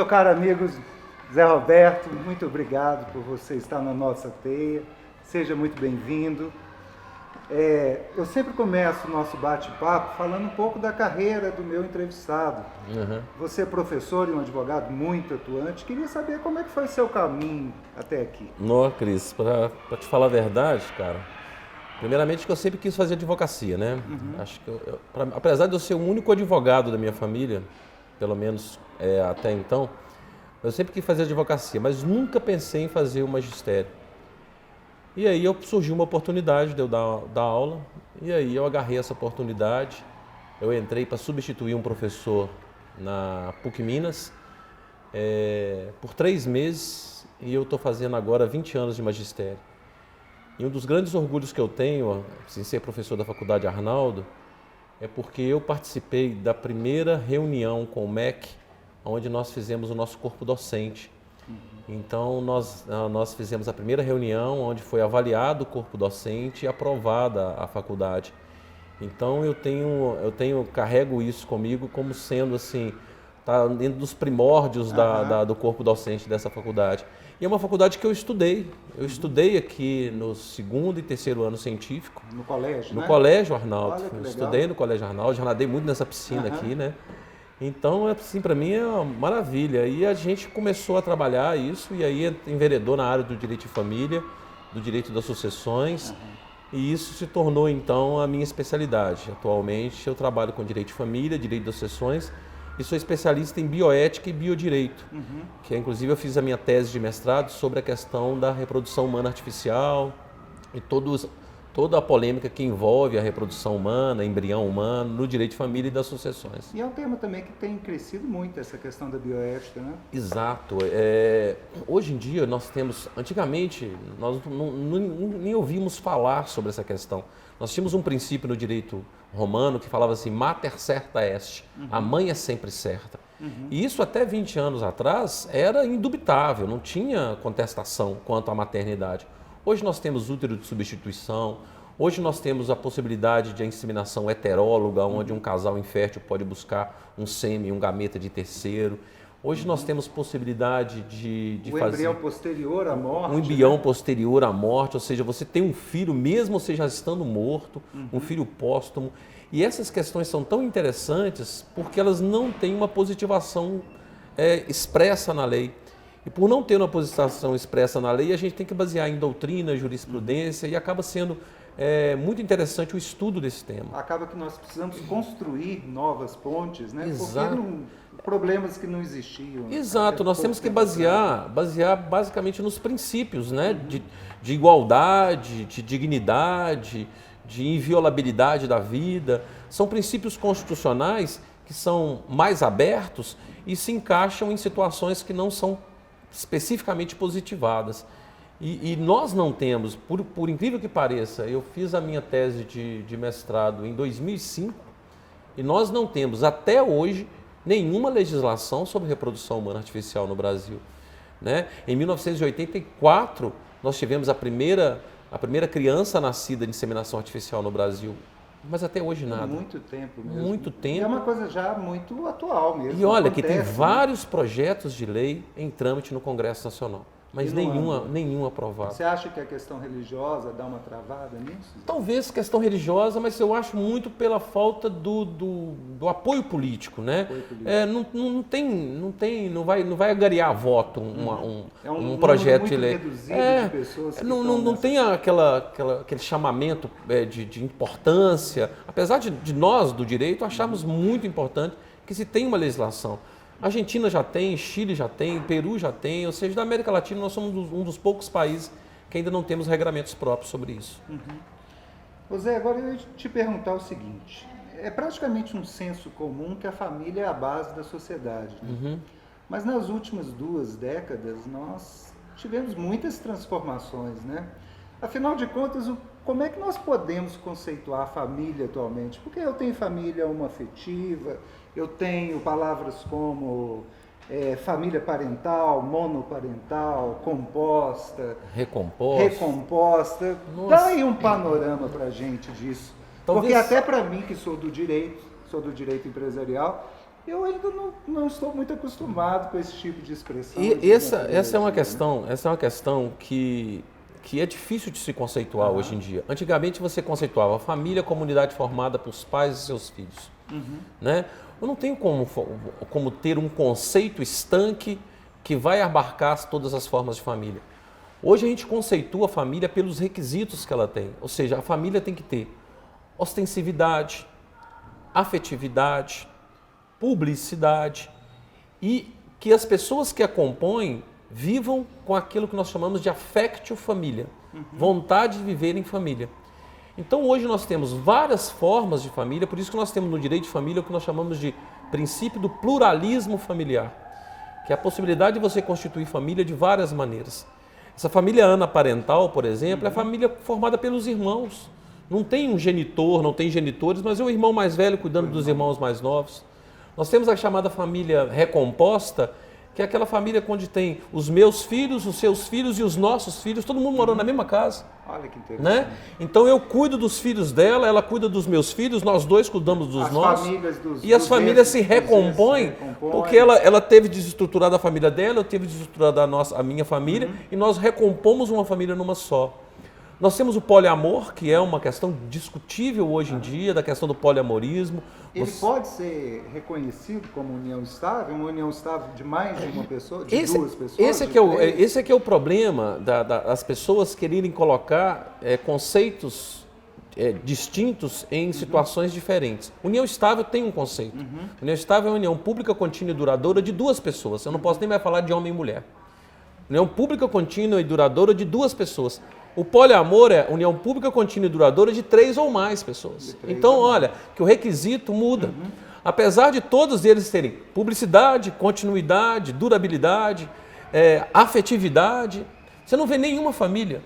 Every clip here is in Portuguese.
Meu caro amigo Zé Roberto, muito obrigado por você estar na nossa teia. Seja muito bem-vindo. Eu sempre começo o nosso bate-papo falando um pouco da carreira do meu entrevistado. Uhum. Você é professor e um advogado muito atuante. Queria saber como é que foi o seu caminho até aqui. Não, Cris, para te falar a verdade, cara, primeiramente que eu sempre quis fazer advocacia, né? Acho que apesar de eu ser o único advogado da minha família, pelo menos até então, eu sempre quis fazer advocacia, mas nunca pensei em fazer o magistério. E aí surgiu uma oportunidade de eu dar aula, e aí eu agarrei essa oportunidade. Eu entrei para substituir um professor na PUC Minas por 3 meses, e eu estou fazendo agora 20 anos de magistério. E um dos grandes orgulhos que eu tenho, em ser professor da Faculdade Arnaldo, é porque eu participei da primeira reunião com o MEC, onde nós fizemos o nosso corpo docente. Então, nós fizemos a primeira reunião, onde foi avaliado o corpo docente e aprovada a faculdade. Então, carrego isso comigo como sendo assim, tá dentro dos primórdios do corpo docente dessa faculdade. E é uma faculdade que eu estudei. Eu estudei aqui no 2º e 3º ano científico. No colégio, No né? Colégio Arnaldo. Olha que legal. Estudei no Colégio Arnaldo, já nadei muito nessa piscina aqui, né? Então, assim, para mim é uma maravilha. E a gente começou a trabalhar isso, e aí enveredou na área do direito de família, do direito das sucessões, e isso se tornou, então, a minha especialidade. Atualmente, eu trabalho com direito de família, direito das sucessões, e sou especialista em bioética e biodireito, que inclusive eu fiz a minha tese de mestrado sobre a questão da reprodução humana artificial e toda a polêmica que envolve a reprodução humana, embrião humano, no direito de família e das sucessões. E é um tema também que tem crescido muito, essa questão da bioética, né? Exato. Hoje em dia nós temos, antigamente nós nem ouvimos falar sobre essa questão. Nós tínhamos um princípio no direito romano que falava assim, mater certa est, a mãe é sempre certa. E isso até 20 anos atrás era indubitável, não tinha contestação quanto à maternidade. Hoje nós temos útero de substituição, hoje nós temos a possibilidade de inseminação heteróloga, onde um casal infértil pode buscar um sêmen, um gameta de terceiro. Hoje nós temos possibilidade de fazer... O embrião posterior à morte. Um embrião posterior à morte, ou seja, você tem um filho, mesmo você já estando morto, um filho póstumo. E essas questões são tão interessantes porque elas não têm uma positivação expressa na lei. E por não ter uma positivação expressa na lei, a gente tem que basear em doutrina, jurisprudência, e acaba sendo muito interessante o estudo desse tema. Acaba que nós precisamos construir novas pontes, né? Exato. Porque problemas que não existiam. Exato, nós temos que basear basicamente nos princípios, né? De igualdade, de dignidade, de inviolabilidade da vida. São princípios constitucionais que são mais abertos e se encaixam em situações que não são especificamente positivadas. E nós não temos, por incrível que pareça, eu fiz a minha tese de mestrado em 2005 e nós não temos até hoje nenhuma legislação sobre reprodução humana artificial no Brasil, né? Em 1984 nós tivemos a primeira criança nascida de inseminação artificial no Brasil. Mas até hoje nada. Muito tempo mesmo. Muito tempo. E é uma coisa já muito atual mesmo. E olha que acontece, tem vários projetos de lei em trâmite no Congresso Nacional, mas E não nenhum aprovado. Você acha que a questão religiosa dá uma travada nisso? Talvez questão religiosa, mas eu acho muito pela falta do apoio político, né? Apoio político. Não vai angariar voto um número projeto muito de lei. reduzido de pessoas que Não estão tem aquele chamamento de importância, apesar de nós do direito acharmos muito importante que se tenha uma legislação. A Argentina já tem, Chile já tem, Peru já tem, ou seja, na América Latina nós somos um dos poucos países que ainda não temos regulamentos próprios sobre isso. José, agora eu ia te perguntar o seguinte, é praticamente um senso comum que a família é a base da sociedade, né? Mas nas últimas 2 décadas nós tivemos muitas transformações, né? Afinal de contas, como é que nós podemos conceituar a família atualmente? Porque eu tenho família homoafetiva, eu tenho palavras como família parental, monoparental, composta, recomposta. Nossa. Dá aí um panorama pra gente disso. Talvez... Porque até para mim, que sou do direito empresarial, Eu ainda não estou muito acostumado com esse tipo de expressão. E essa é uma questão que é difícil de se conceituar hoje em dia. Antigamente você conceituava a família como unidade formada pelos pais e seus filhos. Né? Eu não tenho como ter um conceito estanque que vai abarcar todas as formas de família. Hoje a gente conceitua a família pelos requisitos que ela tem. Ou seja, a família tem que ter ostensividade, afetividade, publicidade e que as pessoas que a compõem vivam com aquilo que nós chamamos de affectio família, vontade de viver em família. Então hoje nós temos várias formas de família, por isso que nós temos no direito de família o que nós chamamos de princípio do pluralismo familiar, que é a possibilidade de você constituir família de várias maneiras. Essa família anaparental, por exemplo, é a família formada pelos irmãos. Não tem um genitor, não tem genitores, mas é o irmão mais velho cuidando dos irmãos mais novos. Nós temos a chamada família recomposta, que é aquela família onde tem os meus filhos, os seus filhos e os nossos filhos, todo mundo morando na mesma casa. Olha que interessante. Né? Então eu cuido dos filhos dela, ela cuida dos meus filhos, nós dois cuidamos dos nossos. E as famílias se recompõem porque ela teve desestruturada a família dela, eu teve desestruturada a minha família e nós recompomos uma família numa só. Nós temos o poliamor, que é uma questão discutível hoje em dia, da questão do poliamorismo. Ele pode ser reconhecido como união estável, uma união estável de mais de uma pessoa, de duas pessoas? Esse é que é o problema das pessoas quererem colocar conceitos distintos em situações diferentes. União estável tem um conceito. União estável é uma união pública, contínua e duradoura de duas pessoas. Eu não posso nem mais falar de homem e mulher. União pública, contínua e duradoura de duas pessoas. O poliamor é união pública, contínua e duradoura de 3 ou mais pessoas. Então, olha, que o requisito muda. Apesar de todos eles terem publicidade, continuidade, durabilidade, afetividade, você não vê nenhuma família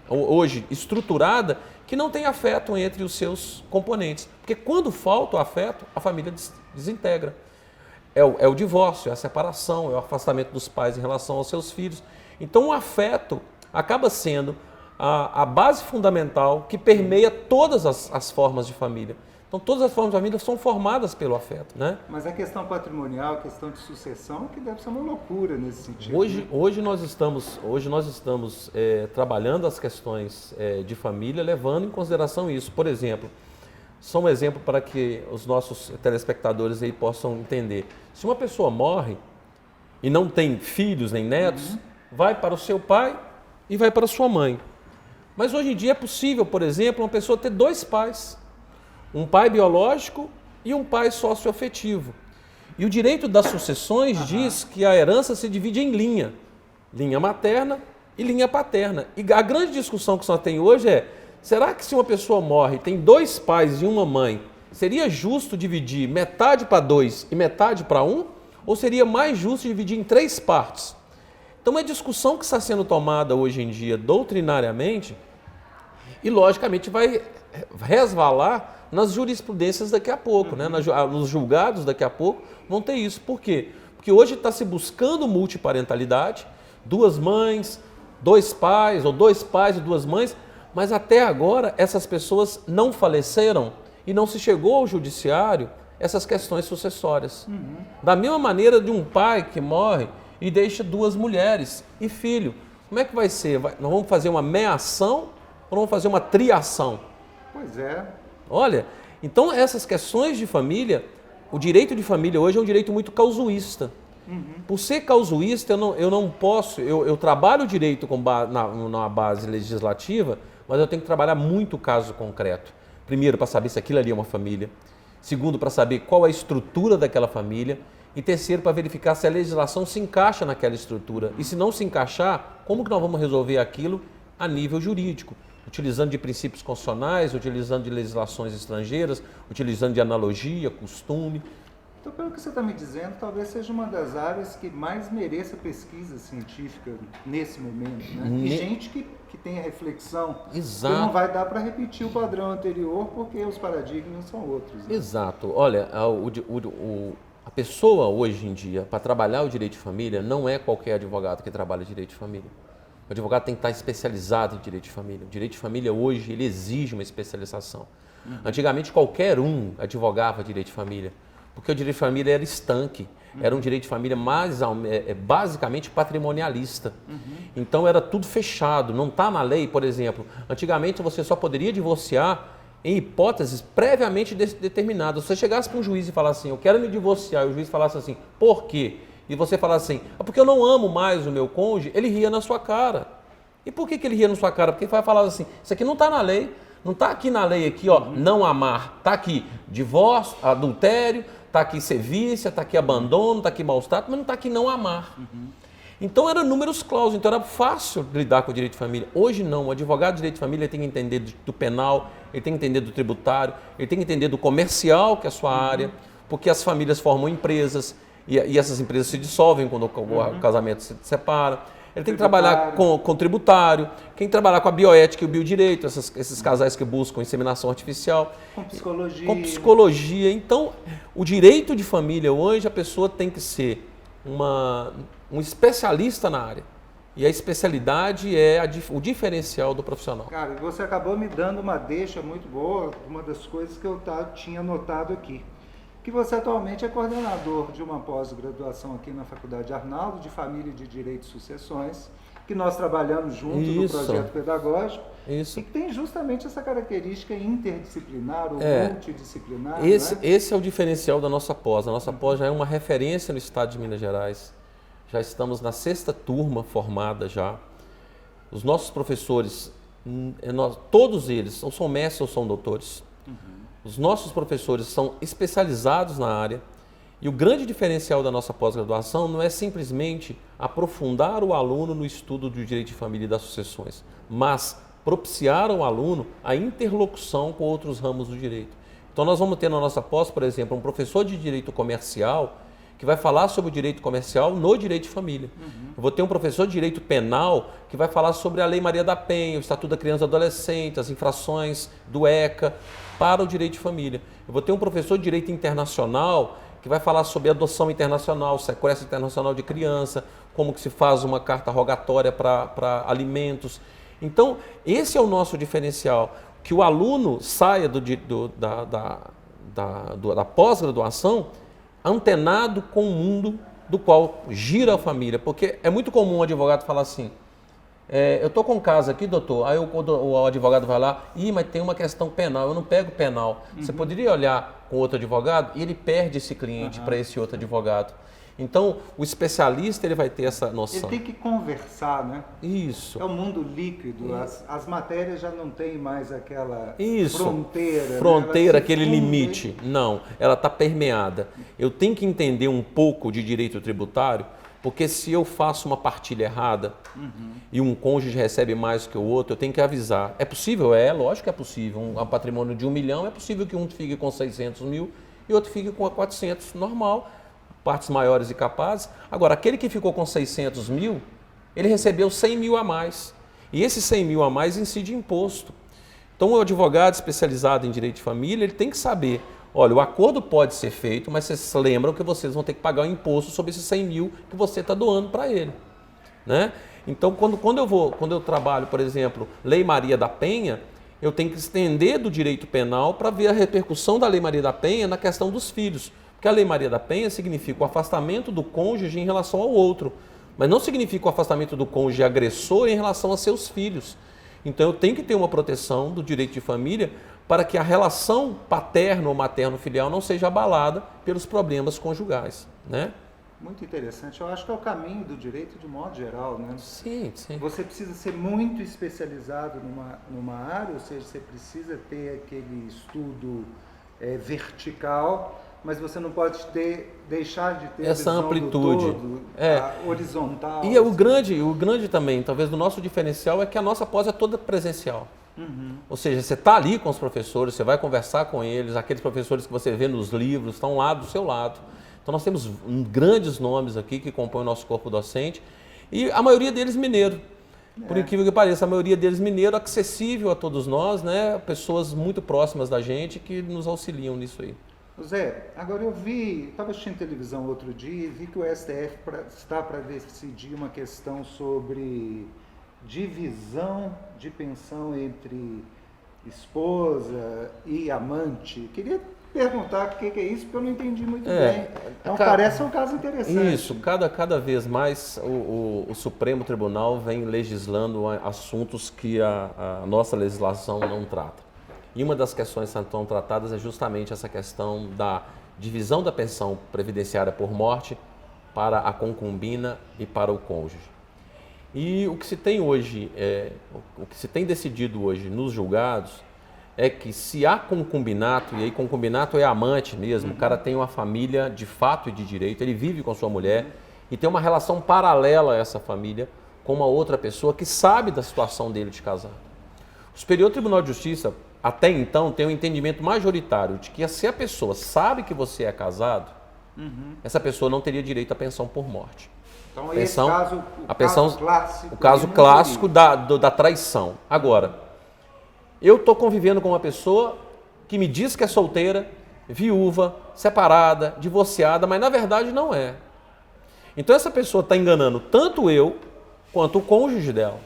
hoje estruturada que não tem afeto entre os seus componentes. Porque quando falta o afeto, a família desintegra. É o divórcio, é a separação, é o afastamento dos pais em relação aos seus filhos. Então, o afeto acaba sendo a base fundamental que permeia todas as formas de família. Então, todas as formas de família são formadas pelo afeto, né? Mas a questão patrimonial, a questão de sucessão, que deve ser uma loucura nesse sentido. Hoje nós estamos trabalhando as questões de família, levando em consideração isso. Por exemplo, só um exemplo para que os nossos telespectadores aí possam entender. Se uma pessoa morre e não tem filhos nem netos, vai para o seu pai e vai para a sua mãe. Mas hoje em dia é possível, por exemplo, uma pessoa ter 2 pais. Um pai biológico e um pai socioafetivo. E o direito das sucessões diz que a herança se divide em linha materna e linha paterna. E a grande discussão que só tem hoje é, será que se uma pessoa morre, tem 2 pais e uma mãe, seria justo dividir metade para 2 e metade para 1? Ou seria mais justo dividir em 3 partes? Então, é uma discussão que está sendo tomada hoje em dia doutrinariamente e, logicamente, vai resvalar nas jurisprudências daqui a pouco, né? Nos julgados daqui a pouco vão ter isso. Por quê? Porque hoje está se buscando multiparentalidade, 2 mães, 2 pais, ou 2 pais e 2 mães, mas até agora essas pessoas não faleceram e não se chegou ao judiciário essas questões sucessórias. Da mesma maneira de um pai que morre e deixa 2 mulheres e filho. Como é que vai ser? Nós vamos fazer uma meação ou vamos fazer uma triação? Pois é. Olha, então essas questões de família, o direito de família hoje é um direito muito causuísta. Por ser causuísta, eu não posso, eu trabalho o direito na base legislativa, mas eu tenho que trabalhar muito o caso concreto. Primeiro, para saber se aquilo ali é uma família. Segundo, para saber qual é a estrutura daquela família. E terceiro, para verificar se a legislação se encaixa naquela estrutura. E se não se encaixar, como que nós vamos resolver aquilo a nível jurídico? Utilizando de princípios constitucionais, utilizando de legislações estrangeiras, utilizando de analogia, costume. Então, pelo que você está me dizendo, talvez seja uma das áreas que mais mereça pesquisa científica nesse momento, né? E gente que tenha reflexão. Exato. Que não vai dar para repetir o padrão anterior, porque os paradigmas são outros. Né? Exato. Olha, a pessoa hoje em dia, para trabalhar o direito de família, não é qualquer advogado que trabalha direito de família. O advogado tem que estar especializado em direito de família. O direito de família hoje, ele exige uma especialização. Antigamente, qualquer um advogava direito de família. porque o direito de família era estanque, era um direito de família basicamente patrimonialista. Então era tudo fechado, não está na lei, por exemplo. Antigamente você só poderia divorciar em hipóteses previamente determinadas. Se você chegasse para um juiz e falasse assim, eu quero me divorciar, e o juiz falasse assim, por quê? E você falasse assim, porque eu não amo mais o meu cônjuge, ele ria na sua cara. E por que ele ria na sua cara? Porque ele vai falar assim, isso aqui não está na lei, não está aqui na lei aqui, ó, não amar. Está aqui divórcio, adultério, está aqui sevícia, está aqui abandono, está aqui maus tratos, mas não está aqui não amar. Então eram números clausos, então era fácil lidar com o direito de família. Hoje não, o advogado de direito de família tem que entender do penal, ele tem que entender do tributário, ele tem que entender do comercial, que é a sua área, porque as famílias formam empresas e essas empresas se dissolvem quando o casamento se separa. Ele tem que trabalhar com tributário, tem que trabalhar com a bioética e o biodireito, esses casais que buscam inseminação artificial. Com psicologia. Com psicologia. Então, o direito de família hoje, a pessoa tem que ser um especialista na área. E a especialidade é o diferencial do profissional. Cara, você acabou me dando uma deixa muito boa, uma das coisas que eu tinha anotado aqui. Que você atualmente é coordenador de uma pós-graduação aqui na Faculdade Arnaldo, de Família e de Direito e Sucessões, que nós trabalhamos junto no projeto pedagógico. Isso. E que tem justamente essa característica interdisciplinar ou multidisciplinar. Esse é o diferencial da nossa pós. A nossa pós já é uma referência no estado de Minas Gerais. Já estamos na 6ª turma formada já. Os nossos professores, todos eles, ou são mestres ou são doutores. Os nossos professores são especializados na área e o grande diferencial da nossa pós-graduação não é simplesmente aprofundar o aluno no estudo do direito de família e das sucessões, mas propiciar ao aluno a interlocução com outros ramos do direito. Então nós vamos ter na nossa pós, por exemplo, um professor de direito comercial que vai falar sobre o direito comercial no direito de família. Eu vou ter um professor de direito penal que vai falar sobre a Lei Maria da Penha, o Estatuto da Criança e do Adolescente, as infrações do ECA para o direito de família. Eu vou ter um professor de direito internacional que vai falar sobre adoção internacional, sequestro internacional de criança, como que se faz uma carta rogatória para alimentos. Então, esse é o nosso diferencial, que o aluno saia da pós-graduação antenado com o mundo do qual gira a família. Porque é muito comum um advogado falar assim, eu estou com um caso aqui, doutor, aí o advogado vai lá, mas tem uma questão penal, eu não pego penal. Você poderia olhar com outro advogado e ele perde esse cliente para esse outro advogado. Então, o especialista ele vai ter essa noção. Ele tem que conversar, né? Isso. É um mundo líquido, as matérias já não têm mais aquela fronteira. Fronteira, né? Aquele limite. Não, ela está permeada. Eu tenho que entender um pouco de direito tributário, porque se eu faço uma partilha errada e um cônjuge recebe mais que o outro, eu tenho que avisar. É possível? Lógico que é possível. Um patrimônio de 1 milhão, é possível que um fique com 600 mil e outro fique com 400, normal. Partes maiores e capazes. Agora, aquele que ficou com 600 mil, ele recebeu 100 mil a mais. E esse 100 mil a mais incide imposto. Então, o advogado especializado em direito de família, ele tem que saber, olha, o acordo pode ser feito, mas vocês lembram que vocês vão ter que pagar o imposto sobre esses 100 mil que você está doando para ele. Né? Então, quando eu trabalho, por exemplo, Lei Maria da Penha, eu tenho que estender do direito penal para ver a repercussão da Lei Maria da Penha na questão dos filhos. Porque a Lei Maria da Penha significa o afastamento do cônjuge em relação ao outro, mas não significa o afastamento do cônjuge agressor em relação a seus filhos. Então eu tenho que ter uma proteção do direito de família para que a relação paterno ou materno-filial não seja abalada pelos problemas conjugais, né? Muito interessante. Eu acho que é o caminho do direito de modo geral, né? Sim, sim. Você precisa ser muito especializado numa área, ou seja, você precisa ter aquele estudo vertical, mas você não pode deixar de ter essa visão amplitude do todo, horizontal. E o grande também, talvez o nosso diferencial é que a nossa pós é toda presencial. Ou seja, você está ali com os professores, você vai conversar com eles, aqueles professores que você vê nos livros estão lá do seu lado. Então nós temos grandes nomes aqui que compõem o nosso corpo docente e a maioria deles mineiro. Por incrível que pareça, a maioria deles mineiro, acessível a todos nós, né? Pessoas muito próximas da gente que nos auxiliam nisso aí. Zé, agora eu estava assistindo televisão outro dia e vi que o STF está para decidir uma questão sobre divisão de pensão entre esposa e amante. Queria perguntar o que é isso, porque eu não entendi muito bem. Então parece um caso interessante. Isso, cada vez mais o Supremo Tribunal vem legislando assuntos que a nossa legislação não trata. E uma das questões que estão tratadas é justamente essa questão da divisão da pensão previdenciária por morte para a concubina e para o cônjuge. E o que se tem hoje, o que se tem decidido hoje nos julgados é que se há concubinato, e aí concubinato é amante mesmo, o cara tem uma família de fato e de direito, ele vive com sua mulher e tem uma relação paralela a essa família com uma outra pessoa que sabe da situação dele de casado. O Superior Tribunal de Justiça, até então, tem um entendimento majoritário de que se a pessoa sabe que você é casado, essa pessoa não teria direito à pensão por morte. Então, o caso clássico da traição. Agora, eu estou convivendo com uma pessoa que me diz que é solteira, viúva, separada, divorciada, mas na verdade não é. Então essa pessoa está enganando tanto eu quanto o cônjuge dela.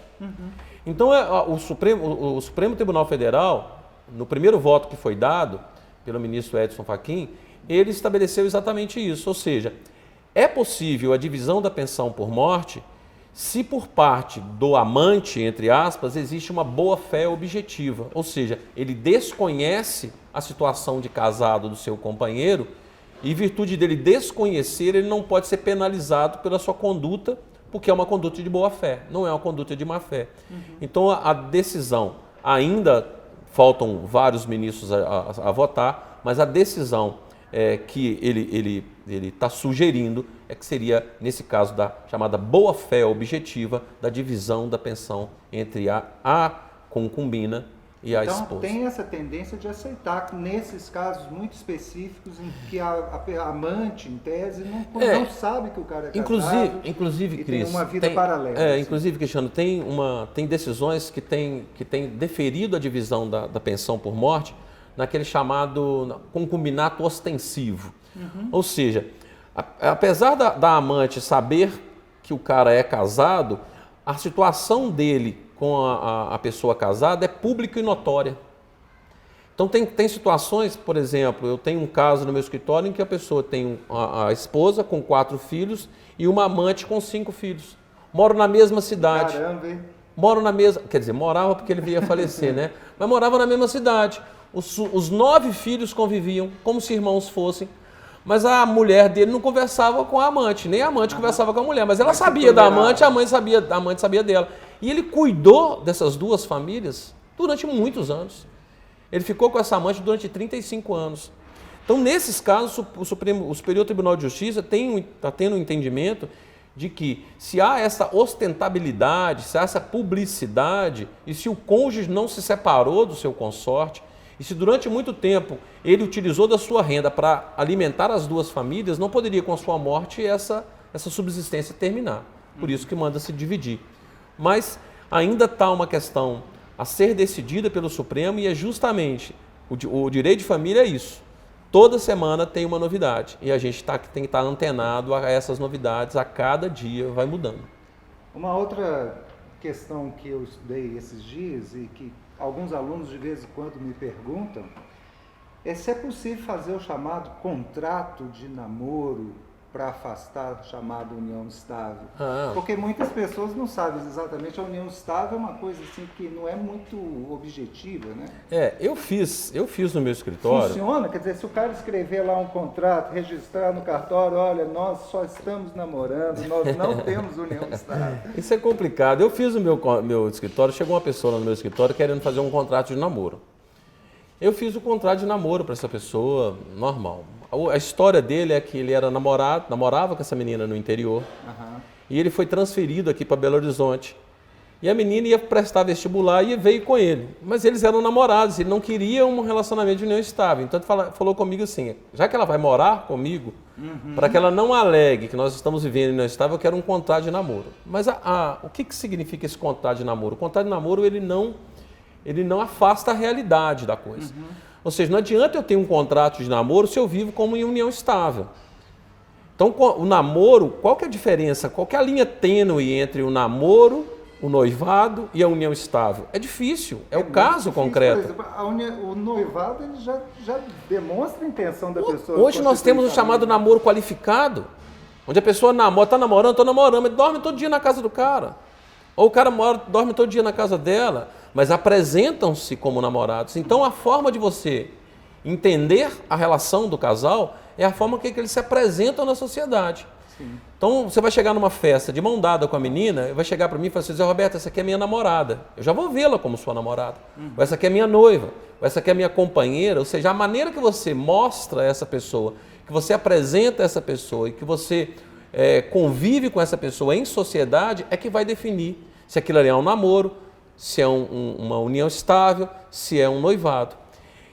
Então o Supremo Tribunal Federal, no primeiro voto que foi dado pelo ministro Edson Fachin, ele estabeleceu exatamente isso, ou seja, é possível a divisão da pensão por morte se por parte do amante, entre aspas, existe uma boa-fé objetiva, ou seja, ele desconhece a situação de casado do seu companheiro e, em virtude dele desconhecer, ele não pode ser penalizado pela sua conduta, porque é uma conduta de boa-fé, não é uma conduta de má-fé. Então, a decisão, ainda faltam vários ministros a votar, mas a decisão que ele está sugerindo é que seria, nesse caso, da chamada boa-fé objetiva da divisão da pensão entre a concubina e a esposa. Então, tem essa tendência de aceitar nesses casos muito específicos em que a amante, em tese, não sabe que o cara é casado inclusive, e Cris, tem uma vida paralela. Assim. Inclusive, Cristiano, tem decisões que têm deferido a divisão da pensão por morte naquele chamado concubinato ostensivo. Ou seja, apesar da amante saber que o cara é casado, a situação dele com a pessoa casada é pública e notória. Então tem situações, por exemplo, eu tenho um caso no meu escritório em que a pessoa tem a esposa com 4 filhos e uma amante com 5 filhos. Moram na mesma cidade. Caramba, hein? Moram na mesma... Quer dizer, morava porque ele veio a falecer, né? Mas morava na mesma cidade. Os 9 filhos conviviam como se irmãos fossem. Mas a mulher dele não conversava com a amante, nem a amante conversava com a mulher, mas ela sabia da amante, a amante sabia dela. E ele cuidou dessas duas famílias durante muitos anos. Ele ficou com essa amante durante 35 anos. Então, nesses casos, o Superior Tribunal de Justiça está tendo um entendimento de que se há essa ostentabilidade, se há essa publicidade, e se o cônjuge não se separou do seu consorte, e se durante muito tempo ele utilizou da sua renda para alimentar as duas famílias, não poderia com a sua morte essa subsistência terminar. Por isso que manda se dividir. Mas ainda está uma questão a ser decidida pelo Supremo e é justamente o direito de família é isso. Toda semana tem uma novidade e a gente tem que estar antenado a essas novidades, a cada dia vai mudando. Uma outra questão que eu estudei esses dias e que alguns alunos de vez em quando me perguntam é se é possível fazer o chamado contrato de namoro para afastar a chamada união estável. Porque muitas pessoas não sabem exatamente, a união estável é uma coisa assim que não é muito objetiva, né? Eu fiz no meu escritório. Funciona? Quer dizer, se o cara escrever lá um contrato, registrar no cartório, olha, nós só estamos namorando, nós não temos união estável. Isso é complicado. Eu fiz no meu escritório, chegou uma pessoa lá no meu escritório querendo fazer um contrato de namoro. Eu fiz o contrato de namoro para essa pessoa, normal. A história dele é que ele era namorava com essa menina no interior, e ele foi transferido aqui para Belo Horizonte. E a menina ia prestar vestibular e veio com ele. Mas eles eram namorados, ele não queria um relacionamento de união estável. Então ele falou comigo assim, já que ela vai morar comigo, para que ela não alegue que nós estamos vivendo em união estável, eu quero um contrato de namoro. Mas o que significa esse contrato de namoro? O contrato de namoro ele não afasta a realidade da coisa. Ou seja, não adianta eu ter um contrato de namoro se eu vivo como em união estável. Então, o namoro, qual que é a diferença? Qual que é a linha tênue entre o namoro o noivado e a união estável? É difícil, é o caso difícil, concreto. Por exemplo, o noivado ele já demonstra a intenção da pessoa. Hoje nós temos o chamado namoro qualificado, onde a pessoa está namorando, estou namorando, mas dorme todo dia na casa do cara. Ou o cara dorme todo dia na casa dela, mas apresentam-se como namorados. Então a forma de você entender a relação do casal é a forma que eles se apresentam na sociedade. Sim. Então você vai chegar numa festa de mão dada com a menina, vai chegar para mim e falar assim, Zé Roberto, essa aqui é minha namorada. Eu já vou vê-la como sua namorada. Ou essa aqui é minha noiva. Ou essa aqui é minha companheira. Ou seja, a maneira que você mostra essa pessoa, que você apresenta essa pessoa e que você convive com essa pessoa em sociedade é que vai definir se aquilo ali é um namoro, se é uma união estável, se é um noivado.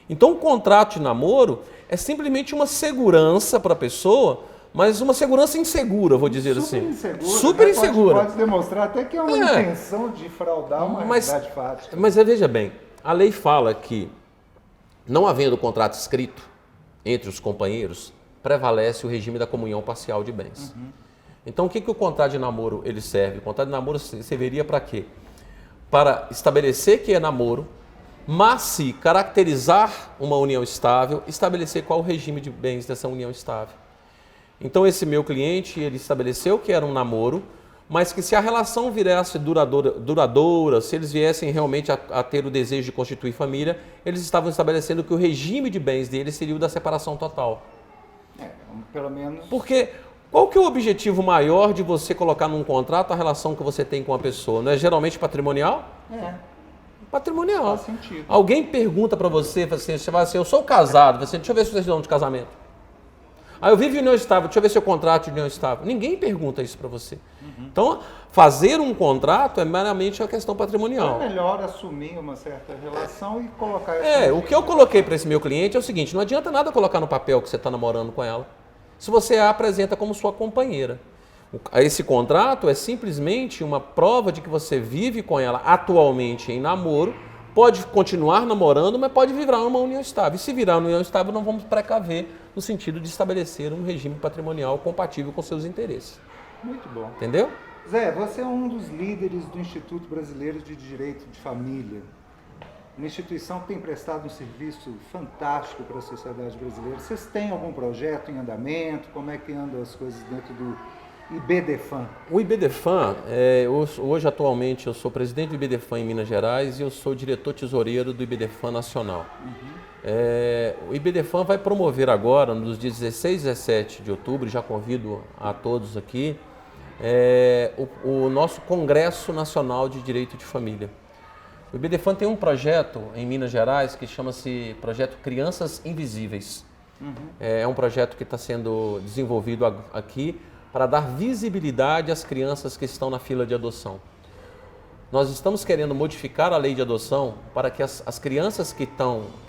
Então o contrato de namoro é simplesmente uma segurança para a pessoa, mas uma segurança insegura, vou dizer assim. Super insegura. Pode demonstrar até que é uma intenção de fraudar uma realidade fática. Mas veja bem, a lei fala que, não havendo contrato escrito entre os companheiros, prevalece o regime da comunhão parcial de bens. Então o que o contrato de namoro ele serve? O contrato de namoro serviria para quê? Para estabelecer que é namoro, mas se caracterizar uma união estável, estabelecer qual o regime de bens dessa união estável. Então esse meu cliente, ele estabeleceu que era um namoro, mas que se a relação viesse duradoura, se eles viessem realmente a ter o desejo de constituir família, eles estavam estabelecendo que o regime de bens deles seria o da separação total. Pelo menos... Porque qual que é o objetivo maior de você colocar num contrato a relação que você tem com a pessoa? Não é geralmente patrimonial? Patrimonial. Faz sentido. Alguém pergunta para você, você fala assim, eu sou casado, deixa eu ver se vocês dão de casamento. Eu vivo em união estável, deixa eu ver seu contrato de união estável. Ninguém pergunta isso para você. Então, fazer um contrato é meramente uma questão patrimonial. É melhor assumir uma certa relação e colocar essa... O que eu coloquei para esse meu cliente é o seguinte, não adianta nada colocar no papel que você está namorando com ela, se você a apresenta como sua companheira. Esse contrato é simplesmente uma prova de que você vive com ela atualmente em namoro, pode continuar namorando, mas pode virar uma união estável. E se virar uma união estável, não vamos precaver no sentido de estabelecer um regime patrimonial compatível com seus interesses. Muito bom. Entendeu? Zé, você é um dos líderes do Instituto Brasileiro de Direito de Família. Uma instituição que tem prestado um serviço fantástico para a sociedade brasileira. Vocês têm algum projeto em andamento? Como é que andam as coisas dentro do IBDFAM? O IBDFAM, hoje atualmente eu sou presidente do IBDFAM em Minas Gerais e eu sou diretor tesoureiro do IBDFAM Nacional. O IBDFAM vai promover agora, nos dias 16 e 17 de outubro, já convido a todos aqui, o nosso Congresso Nacional de Direito de Família. O IBDFAM tem um projeto em Minas Gerais que chama-se Projeto Crianças Invisíveis. É um projeto que está sendo desenvolvido aqui para dar visibilidade às crianças que estão na fila de adoção. Nós estamos querendo modificar a lei de adoção para que as crianças que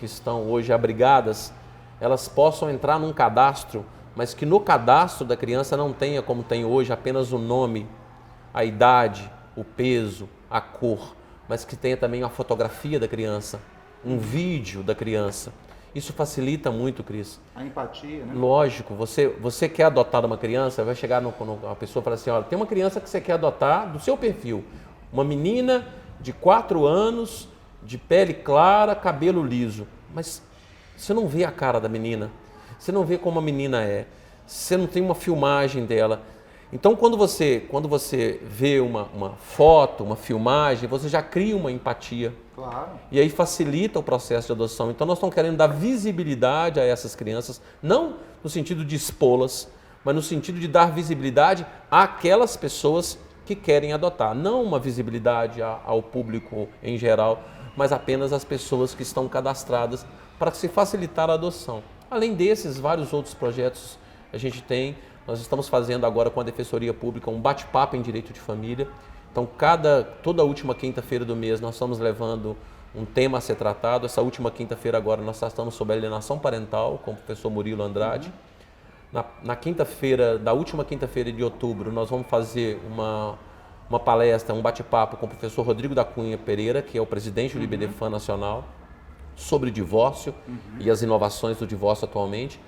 estão hoje abrigadas, elas possam entrar num cadastro, mas que no cadastro da criança não tenha, como tem hoje, apenas o nome, a idade, o peso, a cor, mas que tenha também a fotografia da criança, um vídeo da criança. Isso facilita muito, Cris. A empatia, né? Lógico, você quer adotar uma criança, vai chegar a pessoa e fala assim, olha, tem uma criança que você quer adotar do seu perfil. Uma menina de 4 anos, de pele clara, cabelo liso. Mas você não vê a cara da menina, você não vê como a menina é, você não tem uma filmagem dela. Então, quando você vê uma foto, uma filmagem, você já cria uma empatia. Claro. E aí facilita o processo de adoção. Então, nós estamos querendo dar visibilidade a essas crianças, não no sentido de expô-las, mas no sentido de dar visibilidade àquelas pessoas que querem adotar. Não uma visibilidade ao público em geral, mas apenas às pessoas que estão cadastradas para se facilitar a adoção. Além desses, vários outros projetos a gente tem. Nós estamos fazendo agora com a Defensoria Pública um bate-papo em direito de família. Então, toda última quinta-feira do mês nós estamos levando um tema a ser tratado. Essa última quinta-feira agora nós estamos sobre a alienação parental com o professor Murilo Andrade. Na última quinta-feira de outubro, nós vamos fazer uma palestra, um bate-papo com o professor Rodrigo da Cunha Pereira, que é o presidente do IBDFAM Nacional, sobre divórcio e as inovações do divórcio atualmente.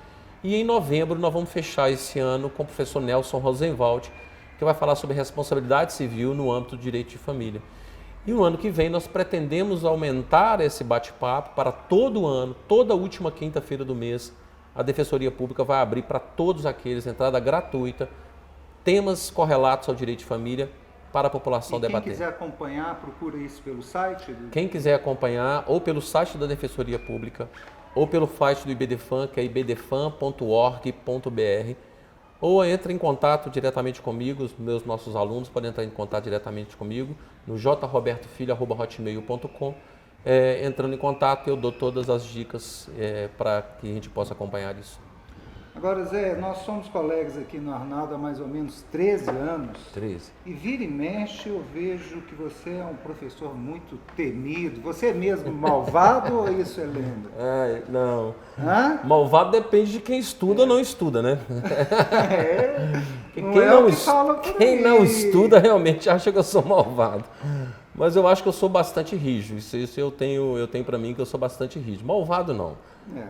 E em novembro nós vamos fechar esse ano com o professor Nelson Rosenwald, que vai falar sobre responsabilidade civil no âmbito do direito de família. E no ano que vem nós pretendemos aumentar esse bate-papo para todo ano, toda última quinta-feira do mês, a Defensoria Pública vai abrir para todos aqueles, entrada gratuita, temas correlatos ao direito de família para a população debater. Quem quiser acompanhar, procura isso pelo site? Quem quiser acompanhar, ou pelo site da Defensoria Pública, ou pelo site do IBDFAN, que é ibdfan.org.br, ou entra em contato diretamente comigo, nossos alunos podem entrar em contato diretamente comigo, no jrobertofilho@hotmail.com. Entrando em contato, eu dou todas as dicas para que a gente possa acompanhar isso. Agora, Zé, nós somos colegas aqui no Arnaldo há mais ou menos 13 anos. 13. E vira e mexe, eu vejo que você é um professor muito temido. Você é mesmo malvado ou isso é lenda? Não. Hã? Malvado depende de quem estuda ou não estuda, né? Quem não estuda realmente acha que eu sou malvado. Mas eu acho que eu sou bastante rígido. Isso eu tenho para mim que eu sou bastante rígido. Malvado não.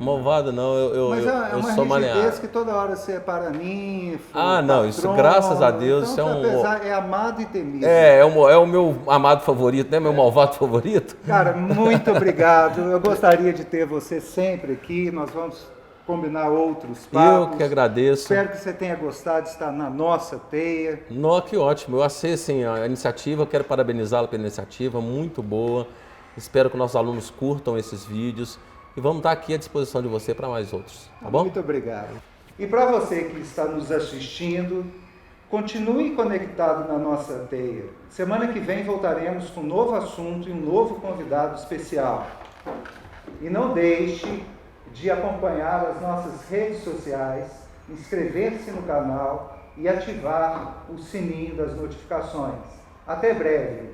Malvado não, Mas eu sou uma rigidez maleável. que toda hora você é paraninfo, não, isso graças a Deus então, é amado e temido. É o meu amado favorito, né? Meu malvado favorito. Cara, muito obrigado. Eu gostaria de ter você sempre aqui. Nós vamos combinar outros papos. Eu que agradeço. Espero que você tenha gostado de estar na nossa teia. Que ótimo. Eu achei assim, a iniciativa, quero parabenizá-la pela iniciativa, muito boa. Espero que nossos alunos curtam esses vídeos. E vamos estar aqui à disposição de você para mais outros, tá bom? Muito obrigado. E para você que está nos assistindo, continue conectado na nossa teia. Semana que vem voltaremos com um novo assunto e um novo convidado especial. E não deixe de acompanhar as nossas redes sociais, inscrever-se no canal e ativar o sininho das notificações. Até breve!